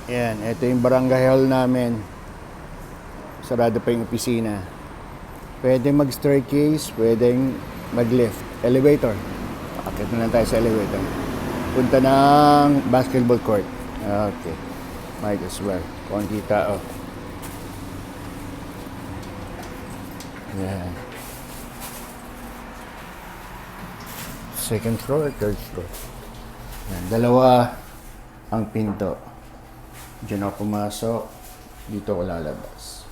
Yan, ito yung barangay hall namin. Sarado pa yung opisina. Pwede mag-staircase, pwedeng mag-lift. Elevator. Akit na lang tayo sa elevator. Punta ng basketball court. Okay. Might as well. Konti tao. Yan. Second floor, third floor. Yan. Dalawa ang pinto. Diyan ako pumasok. Dito ako lalabas.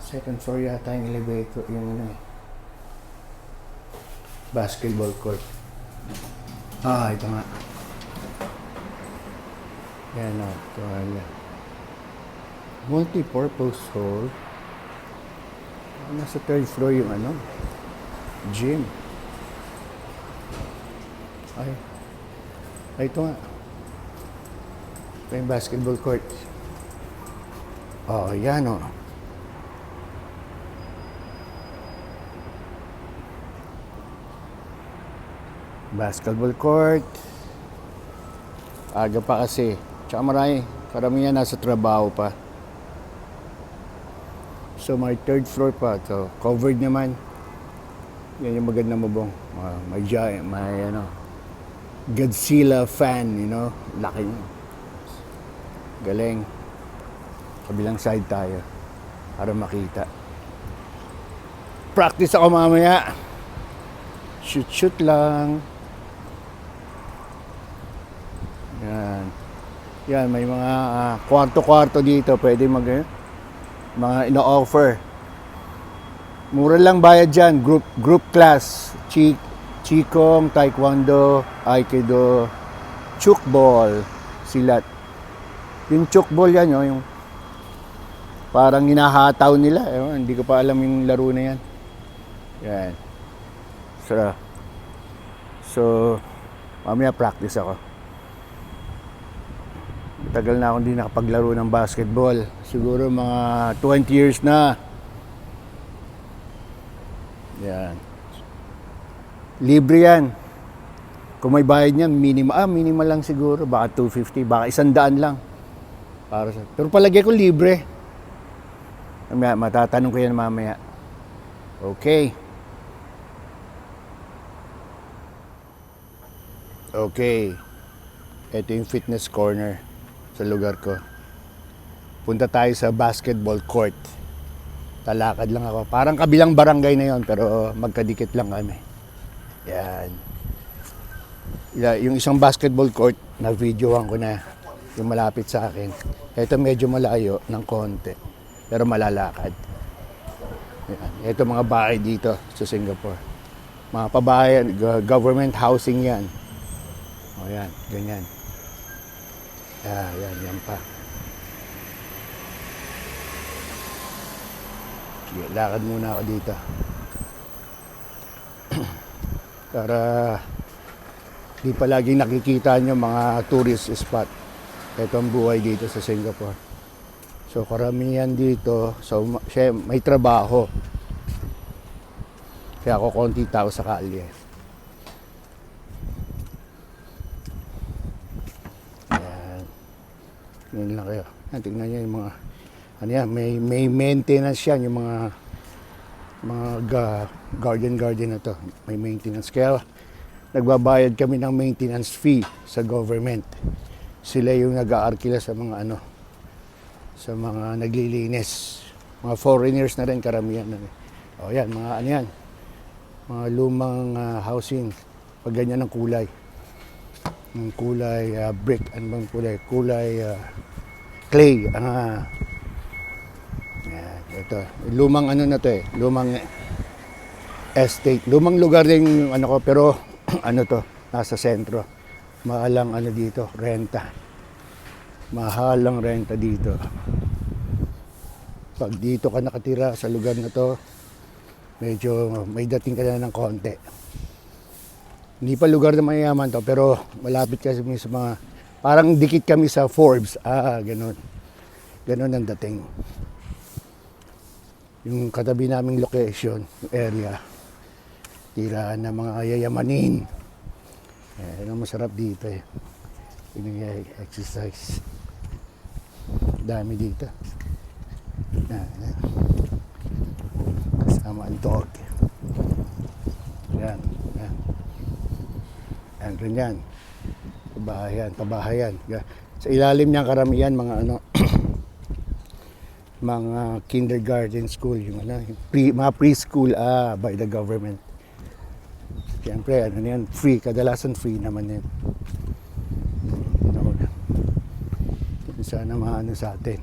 Second floor yata yung elevator. Yung ano eh. Basketball court. Ito nga. Yan o. Tuwala. Multi-purpose hall. Nasa third floor yung ano. Gym. Ito nga. Ito yung basketball court. Yan o. Basketball court. Aga pa kasi. Tsaka marami. Karamihan nasa trabaho pa. So may third floor pa. So covered naman. Yan yung magandang mabong. May giant. May ano. Godzilla fan. You know. Laki niya. Galing. Kabilang side tayo. Para makita. Practice ako mamaya. Shoot lang. Yan. Yan, may mga kwarto-kwarto dito. Pwede mga ino-offer. Mura lang bayad dyan. Group class. Qigong, Taekwondo, Aikido, Chukball, Silat. Yung Chukball yan, yung parang hinahataw nila. Hindi ko pa alam yung laro na yan. Yan. So, mamaya practice ako. Tagal na akong hindi nakapaglaro ng basketball. Siguro mga 20 years na. Yan. Libre yan. Kung may bayad niyan, minimal lang siguro. Baka 250, baka 100 lang. Pero palagi ko libre. Mamaya, matatanong ko yan mamaya. Okay. Ito yung fitness corner sa lugar ko. Punta tayo sa basketball court. Talakad lang ako. Parang kabilang barangay na yon, pero magkadikit lang kami. Yan. Yung isang basketball court, na-videoan ko na. Yung malapit sa akin. Ito medyo malayo ng konti, pero malalakad. Yan. Ito mga bahay dito sa Singapore. Mga pabahayan, government housing yan. Yan, ganyan. Yan pa. Sige, lakad muna ako dito. Para di palaging nakikita nyo mga tourist spot. Ito ang buhay dito sa Singapore. So karamihan dito, may trabaho. Kaya ako konti tao sa kalye. Yan lang kayo. Tingnan nyo yung mga may maintenance yan, yung mga garden na to. May maintenance. Kaya nagbabayad kami ng maintenance fee sa government. Sila yung nag-aarkila sa mga sa mga naglilinis. Mga foreigners na rin, karamihan na rin. Yan, mga mga lumang housing. Pag ganyan ang kulay. Ng kulay brick, bang kulay? Kulay clay. Ito. Lumang na to eh. Lumang estate. Lumang lugar din yung ko, pero to, nasa sentro. Mahalang dito, renta. Mahalang renta dito. Pag dito ka nakatira sa lugar na to, medyo may dating ka na ng konti. Hindi pa lugar na mayayaman to, pero malapit kasi sa mga, parang dikit kami sa Forbes. Ganun. Ganun ang dating. Yung katabi naming location, yung area, tirahan ng mga yayamanin. Yan ang masarap dito eh. Yung exercise. Dami dito. Yan. Kasama ang dog. Yan. Yan. Yan, ganyan. Pabahayan. Sa ilalim niyang karamihan, mga ano, mga kindergarten school, yung ano, mga preschool, by the government. Siyempre, ano yan, free, kadalasan free naman yan. Sana maano sa atin.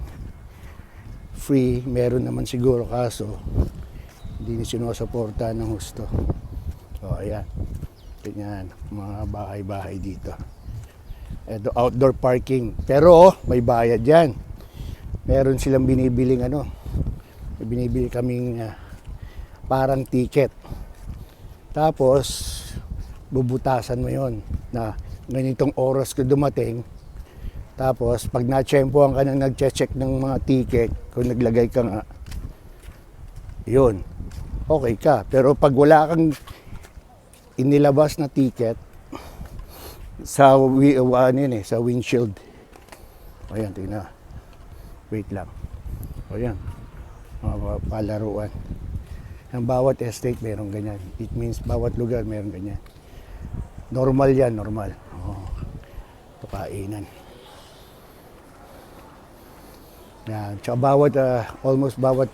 Free, meron naman siguro, kaso hindi sinusuporta ng husto. O, ayan. Tingnan, mga bahay-bahay dito. Ito, outdoor parking. Pero, may bayad yan. Meron silang binibiling ano. May binibili kaming parang ticket. Tapos, bubutasan mo yon na ganitong oras ko dumating. Tapos, pag na-tsempohan ka nang nag-check ng mga ticket, kung naglagay ka nga, yun, okay ka. Pero pag wala kang inilabas na ticket, sa, sa windshield, ayan, tingnan. Wait lang. Ayan, mga palaruan. Ang bawat estate, meron ganyan. It means, bawat lugar, meron ganyan. Normal yan, normal. Oh, ito kainan. Yan. Tsaka bawat, almost bawat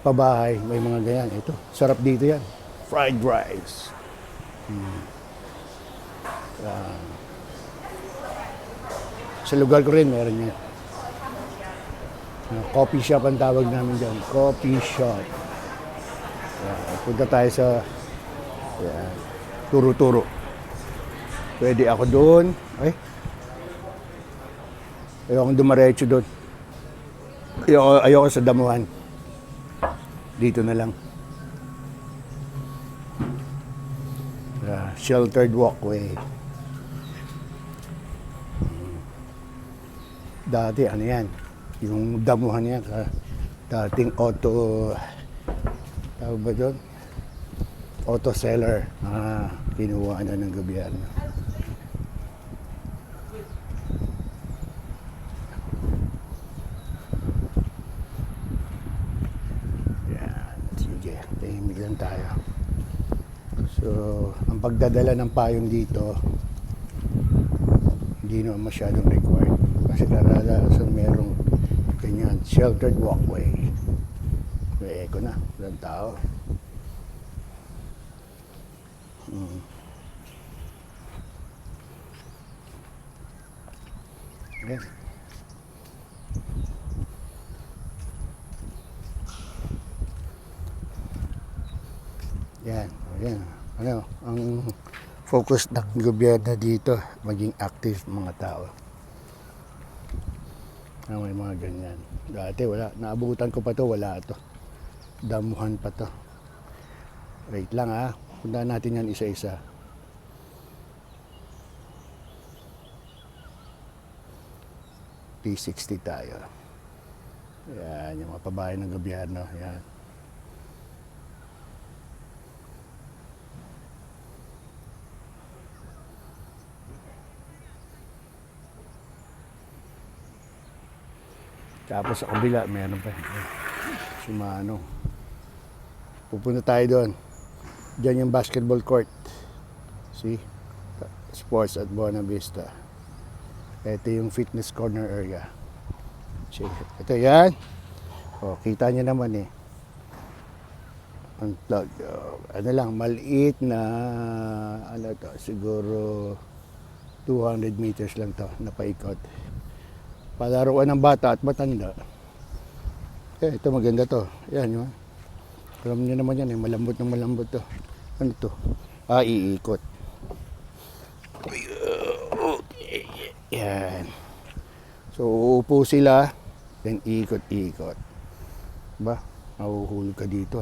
pabahay, may mga ganyan. Ito, sarap dito yan. Fried rice. Sa lugar ko rin, meron yan. Coffee shop ang tawag namin dyan. Coffee shop. Yan. Punta tayo sa yan, turo-turo. Pwede ako doon. Ay, ayoko dumaretso doon. Ayoko sa damuhan. Dito na lang. Sheltered walkway. Dati ano yan, yung damuhan niya, dating auto, tawag ba doon? Auto seller. Kinuha na ng gobyerno. Tayo. So, ang pagdadala ng payong dito hindi naman masyadong required kasi kadalasan merong ganyan, sheltered walkway. May eco na, walang tao. Yes. Yan, yan. Ano, ang focus ng gobyerno dito, maging active mga tao. May mga ganyan. Dati wala, naabutan ko pa to, wala to. Damuhan pa to. Wait lang puntahan natin yan isa-isa. P60 tayo. Yan, yung mga pabahay ng gobyerno. Yan. Tapos sa kabila, meron pa. Sumano. Pupunta tayo doon. Diyan yung basketball court. See? Sports at Buena Vista. Ito yung fitness corner area. See? Ito yan. O, kita nyo naman Unplug. Ano lang, maliit na, ano to, siguro 200 meters lang to, napaikot. Palaruan ng bata at matanda. Ito maganda to. Yan yun. Alam niyo naman yan, malambot na malambot to. Ano to? Iikot. Okay. Yan. So, uupo sila, then ikot-ikot. Ba? Mahuhulog ka dito.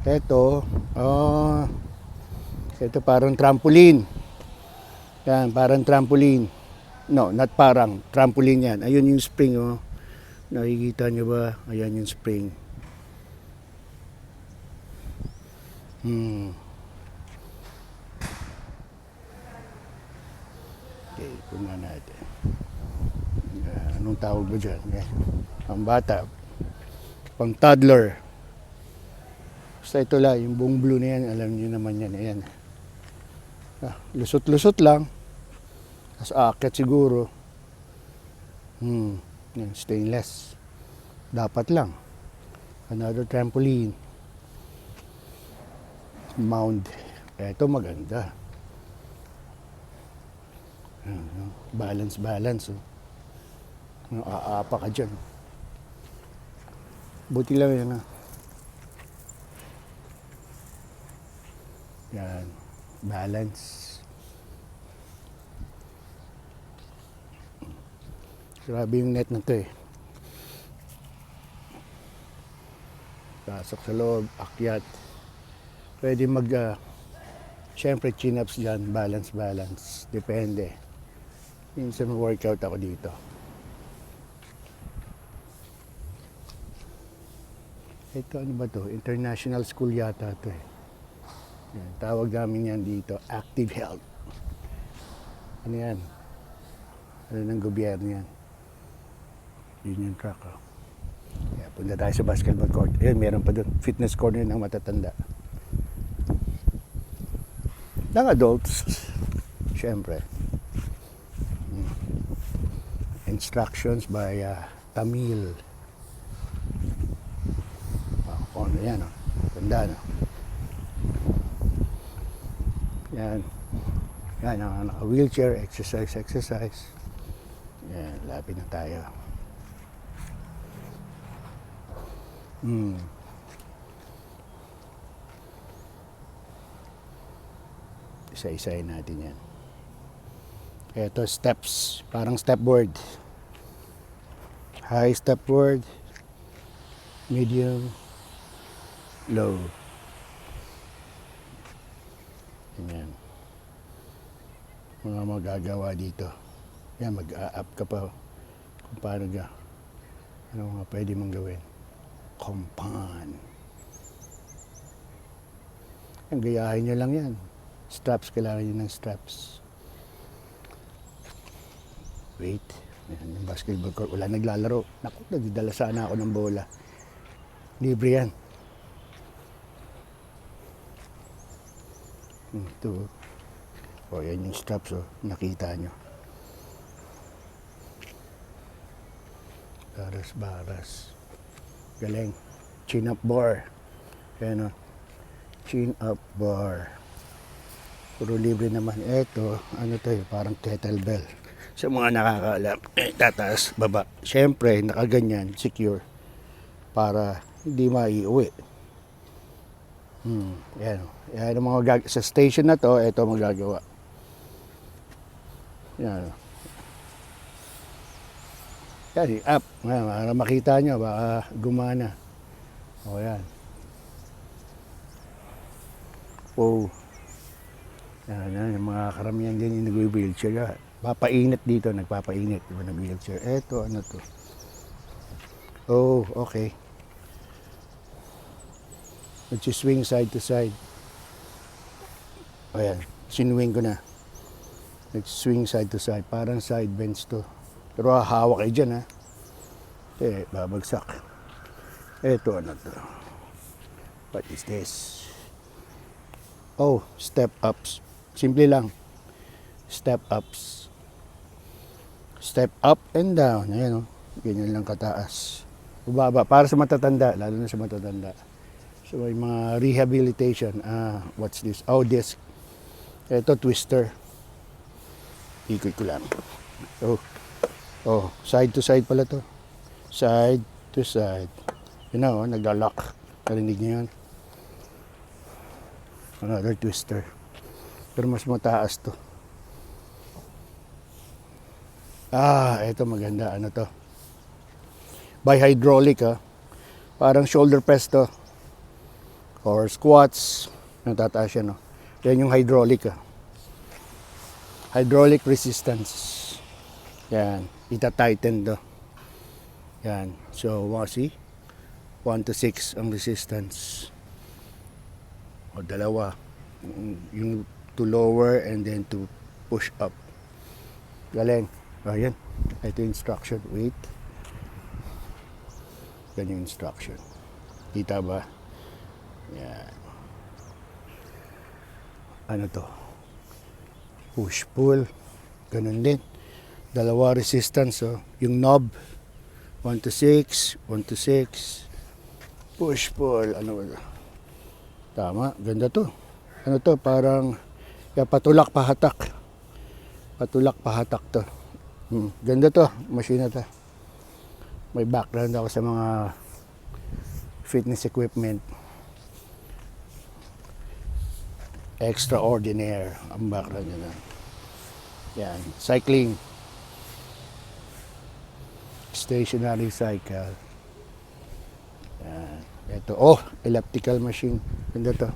Ito parang trampoline. Yan, parang trampoline. No, not parang. Trampoline yan. Ayun yung spring, Nakikita nyo ba? Ayan yung spring. Okay, punan natin. Anong tawag ba dyan? Yan. Pang bata. Pang toddler. Basta ito lang, yung buong blue na yan, alam niyo naman yan. Ayan. Lusot-lusot lang. Tapos aakyat siguro. Yan, stainless. Dapat lang. Another trampoline. Mound. Ito maganda. Balance. Aapa ka dyan. Buti lang yan. Yan. Balance. Grabe yung net na to eh. Pasok sa loob, akyat. Pwede syempre chin-ups dyan, balance. Depende. Minsan workout ako dito. Ito ano ba to? International school yata to eh. Yan, tawag namin yan dito, Active Health. Ano yan? Ano ng gobyerno yan? Union Track. Oh. Kaya punta tayo sa basketball court. Ayun, meron pa doon. Fitness corner ng matatanda. Ng adults, syempre. Instructions by Tamil. Oh, ano yan, oh. Tanda, no? Yan. Yan, naka-wheelchair, exercise. Yan, lapit na tayo. Isa-isahin natin yan. Ito, steps. Parang step board. High step board. Medium. Low. Yan. Mga magagawa dito. Yan, mag-a-up ka pa. Kung paano ka. Ano mga pwede mong gawin. Compound. Yan, gayahin nyo lang yan. Straps, kailangan nyo ng straps. Wait. Yan, yung basketball court. Wala naglalaro. Naku, nagdala sana ako ng bola. Libre yan. Ito. O, yan yung straps. O. Nakita nyo. Baras. Galing. Chin up bar. Yan o. Chin up bar. Puro libre naman. Ito, ano to eh, parang kettlebell. Sa mga nakakaalam, tataas, baba. Siyempre, nakaganyan, secure. Para hindi maiuwi. Yan. Yan ang mga sa station na to, ito magagawa. Yan. Yan, up. Yan, para makita nyo, baka gumana. O yan. Oh. Yan, yung mga karamihan din yung nag-wheelchair. Papainit dito, nagpapainit. Diba na wheelchair? Eto, ano to? Oh, okay. Nag-swing side to side. Ayan, sinwing ko na. Nag-swing side to side. Parang side bench to. Pero hawak kayo dyan, ha? Babagsak. Eto, ano to? What is this? Oh, step ups. Simple lang. Step ups. Step up and down. Ayan, oh. Ganyan lang kataas. Bubaba. Para sa matatanda. Lalo na sa matatanda. So, may mga rehabilitation. What's this? Oh, disc. Ito, twister. Ikot ko lang. Oh, side to side pala to. Side to side. Yun na, oh. Nagla-lock. Narinig niyo yan? Another twister. Pero mas mataas to. Ito maganda. Ano to? By hydraulic, ha? Parang shoulder press to. Or squats. Natataas yan, no? Yan yung hydraulic, ha? Hydraulic resistance. Yan. Ita-tighten to. Yan. So, see? 1 to 6 ang resistance. O dalawa. Yung to lower and then to push up. Galing. Ayan. Ito yung instruction. Wait. Yan yung instruction. Kita ba? Yan. Ano to? Push, pull. Ganun din. Dalawa resistance. Oh. Yung knob. 1 to 6. 1 to 6. Push, pull. Ano ba? Tama. Ganda to. Ano to? Parang patulak, pahatak. Patulak, pahatak to. Ganda to. Machine na to. May background ako sa mga fitness equipment. Extraordinaire ang background nyo. Yan. Cycling. Stationary cycle. Yan. Ito. Oh, elliptical machine. Ganda to.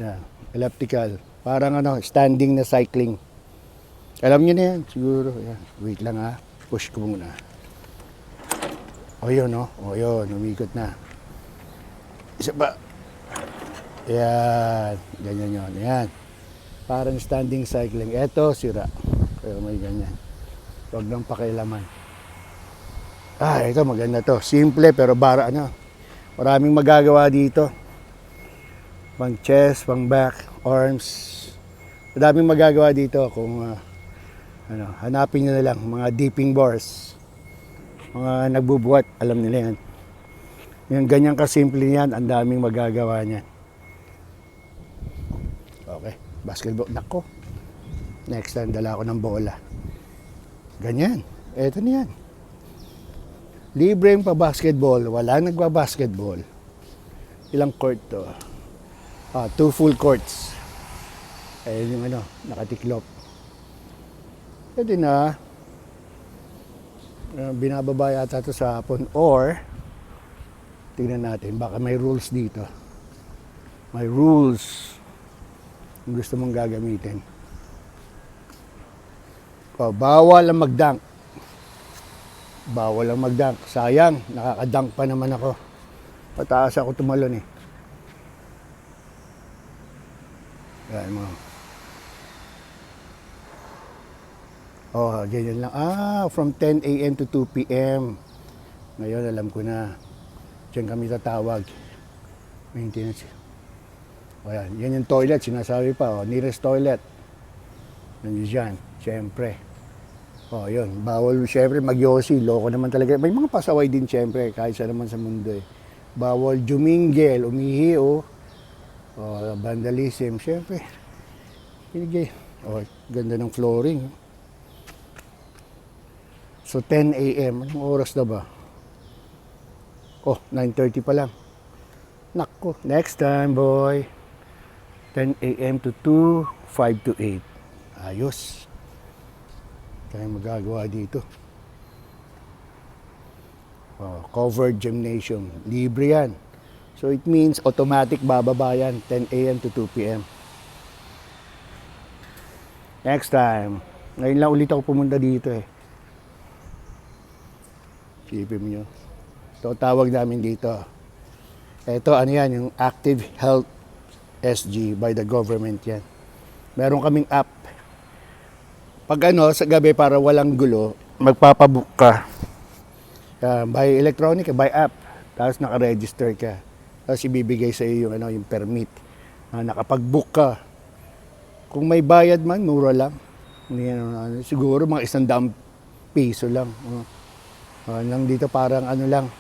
Yan. Elliptical. Parang ano, standing na cycling. Alam niyo na yan, siguro. Yan. Wait lang ha. Push ko muna. O yun, no? O yun, umikot na. Isa pa. Yan. Ganyan yun. Yan. Parang standing cycling. Eto, sira. Pero may ganyan. Huwag nang pakialaman. Ito maganda to. Simple pero ano. Maraming magagawa dito. Pang chest, pang back, arms. Madaming magagawa dito kung hanapin nyo na lang mga dipping bars. Mga nagbubuhat, alam nila yan. Yung ganyan kasimple yan, ang daming magagawa niyan. Okay, basketball. Nako. Next time, dala ko ng bola. Ganyan. Eto na yan. Libre yung pa-basketball. Wala nagba-basketball. Ilang court to? 2 full courts. Ayun yung nakatiklop. Pwede na. Binababa yata ito sa hapon. Or, tingnan natin. Baka may rules dito. May rules. Kung gusto mong gagamitin. Bawal ang mag-dunk. Bawal ang mag-dunk. Sayang, nakaka-dunk pa naman ako. Pataas ako tumalon eh. Yan mo. Ganyan lang. From 10 a.m. to 2 p.m. Ngayon, alam ko na. Diyan kami tatawag. Maintenance. Ayan. Yan yung toilet, sinasabi pa. Nearest toilet. Nandiyan dyan. Siyempre. Yun. Bawal, siyempre, mag-yosi. Loko naman talaga. May mga pasaway din, siyempre. Kahit saan naman sa mundo eh. Bawal jumingel, umihi vandalism. Siyempre. Pinigay. Ganda ng flooring. So, 10 a.m. Anong oras na ba? 9:30 pa lang. Nako, next time, boy. 10 a.m. to 2, 5 to 8. Ayos. Kaya magagawa dito. Covered gymnasium. Libre yan. So, it means automatic bababa yan. 10 a.m. to 2 p.m. Next time. Ngayon lang ulit ako pumunta dito eh. Sipin nyo. Ito tawag namin dito. Ito ano yan, yung Active Health SG by the government yan. Meron kaming app. Pag sa gabi para walang gulo, magpapabook ka. By electronic, by app. Tapos naka-register ka. Tapos ibibigay sa iyo yung, yung permit. Nakapag-book ka. Kung may bayad man, mura lang. Siguro mga 100 piso lang. Lang dito parang lang.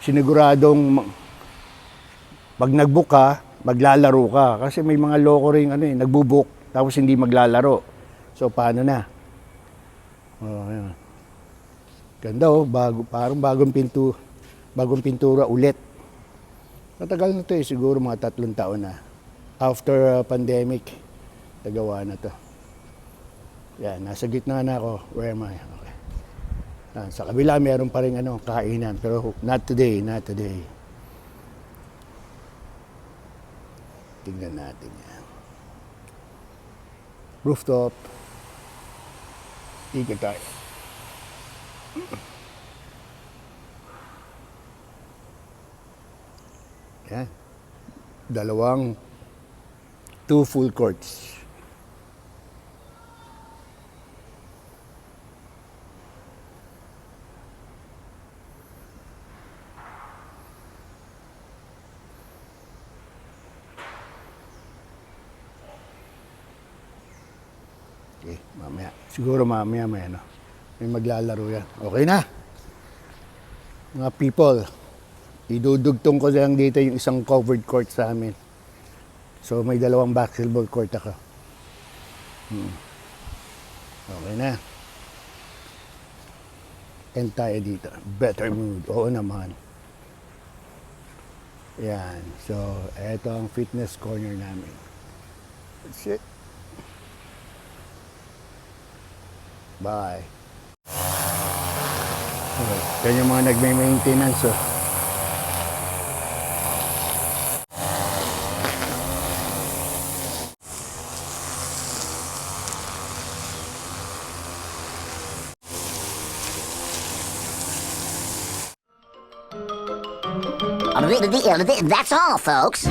Siniguradong pag nag-book ka, maglalaro ka. Kasi may mga loko ring nagbo-book tapos hindi maglalaro. So paano na? Ayan. Ganda parang bagong pintura ulit. Matagal na to siguro mga 3 taon na. After pandemic, nagawa na to. Yan, nasa gitna na ako. Where am I? Okay. Sa kabila meron pa rin kainan, pero not today. Tingnan natin yan. Rooftop. Ikot tayo. Yan. 2 full courts. Okay, mamaya. Siguro mamaya may ano. May maglalaro yan. Okay na. Mga people, idudugtong ko lang dito yung isang covered court sa amin. So may dalawang basketball court ako. Okay na. End tayo dito. Better mood. Oo naman. Yan. So, eto ang fitness corner namin. That's it. Bye. Okay. Yan yung mga nagme-maintenance. Oh. That's all, folks.